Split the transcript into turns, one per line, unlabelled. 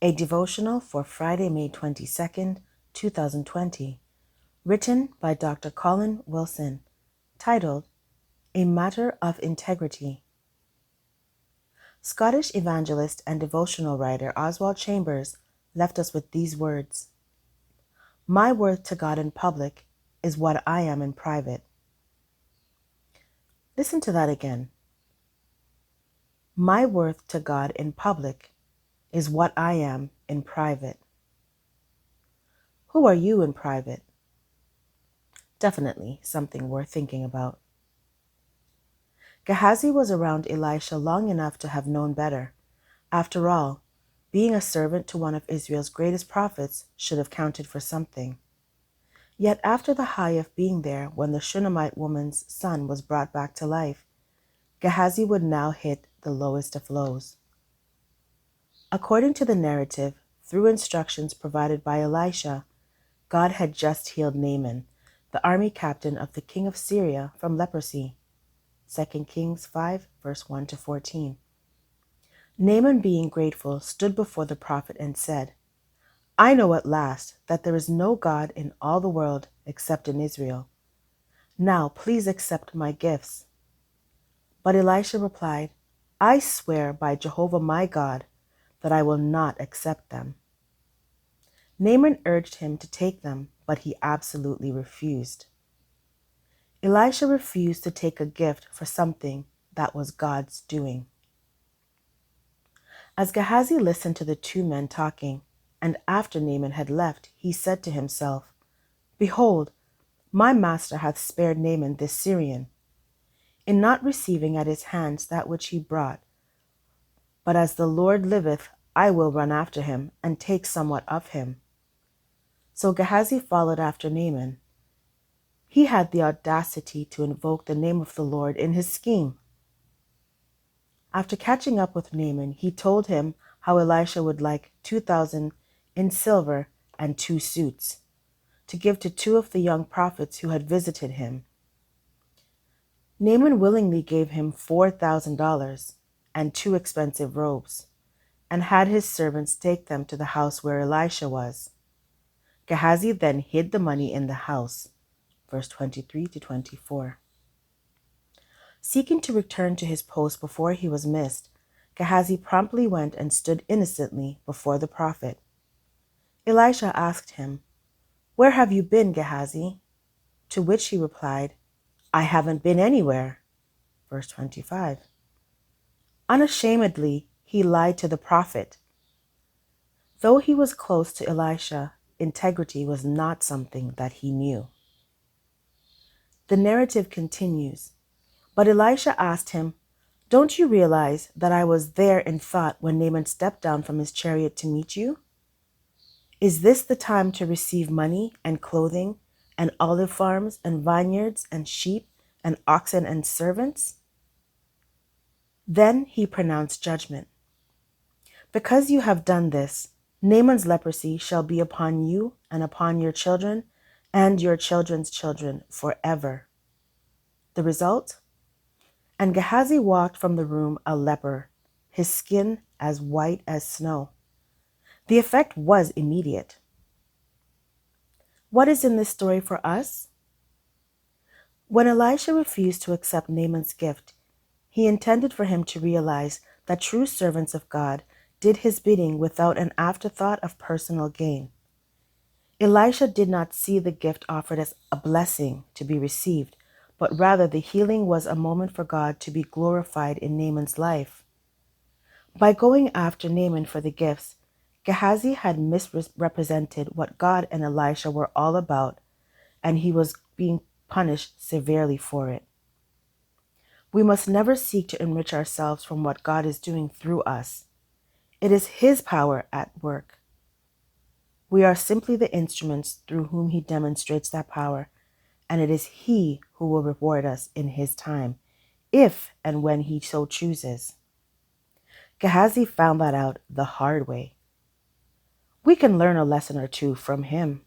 A devotional for Friday, May 22nd, 2020, written by Dr. Colin Wilson, titled, A Matter of Integrity. Scottish evangelist and devotional writer Oswald Chambers left us with these words: My worth to God in public is what I am in private. Listen to that again. My worth to God in public is what I am in private. Who are you in private? Definitely something worth thinking about. Gehazi was around Elisha long enough to have known better. After all, being a servant to one of Israel's greatest prophets should have counted for something. Yet after the high of being there when the Shunammite woman's son was brought back to life, Gehazi would now hit the lowest of lows. According to the narrative, through instructions provided by Elisha, God had just healed Naaman, the army captain of the king of Syria, from leprosy. 2 Kings 5, verse 1 to 14. Naaman, being grateful, stood before the prophet and said, I know at last that there is no God in all the world except in Israel. Now please accept my gifts. But Elisha replied, I swear by Jehovah my God that I will not accept them. Naaman urged him to take them, but he absolutely refused. Elisha refused to take a gift for something that was God's doing. As Gehazi listened to the two men talking, and after Naaman had left, he said to himself, Behold, my master hath spared Naaman this Syrian, in not receiving at his hands that which he brought. But as the Lord liveth, I will run after him, and take somewhat of him. So Gehazi followed after Naaman. He had the audacity to invoke the name of the Lord in his scheme. After catching up with Naaman, he told him how Elisha would like 2,000 in silver and 2 suits to give to 2 of the young prophets who had visited him. Naaman willingly gave him $4,000 and 2 expensive robes, and had his servants take them to the house where Elisha was. Gehazi then hid the money in the house. Verse 23 to 24. Seeking to return to his post before he was missed, Gehazi promptly went and stood innocently before the prophet. Elisha asked him, Where have you been, Gehazi? To which he replied, I haven't been anywhere. Verse 25. Unashamedly, he lied to the prophet. Though he was close to Elisha, integrity was not something that he knew. The narrative continues, but Elisha asked him, Don't you realize that I was there in thought when Naaman stepped down from his chariot to meet you? Is this the time to receive money and clothing and olive farms and vineyards and sheep and oxen and servants? Then he pronounced judgment. Because you have done this, Naaman's leprosy shall be upon you and upon your children and your children's children forever. The result? And Gehazi walked from the room a leper, his skin as white as snow. The effect was immediate. What is in this story for us? When Elisha refused to accept Naaman's gift, he intended for him to realize that true servants of God did his bidding without an afterthought of personal gain. Elisha did not see the gift offered as a blessing to be received, but rather the healing was a moment for God to be glorified in Naaman's life. By going after Naaman for the gifts, Gehazi had misrepresented what God and Elisha were all about, and he was being punished severely for it. We must never seek to enrich ourselves from what God is doing through us. It is His power at work. We are simply the instruments through whom He demonstrates that power, and it is He who will reward us in His time, if and when He so chooses. Gehazi found that out the hard way. We can learn a lesson or two from him.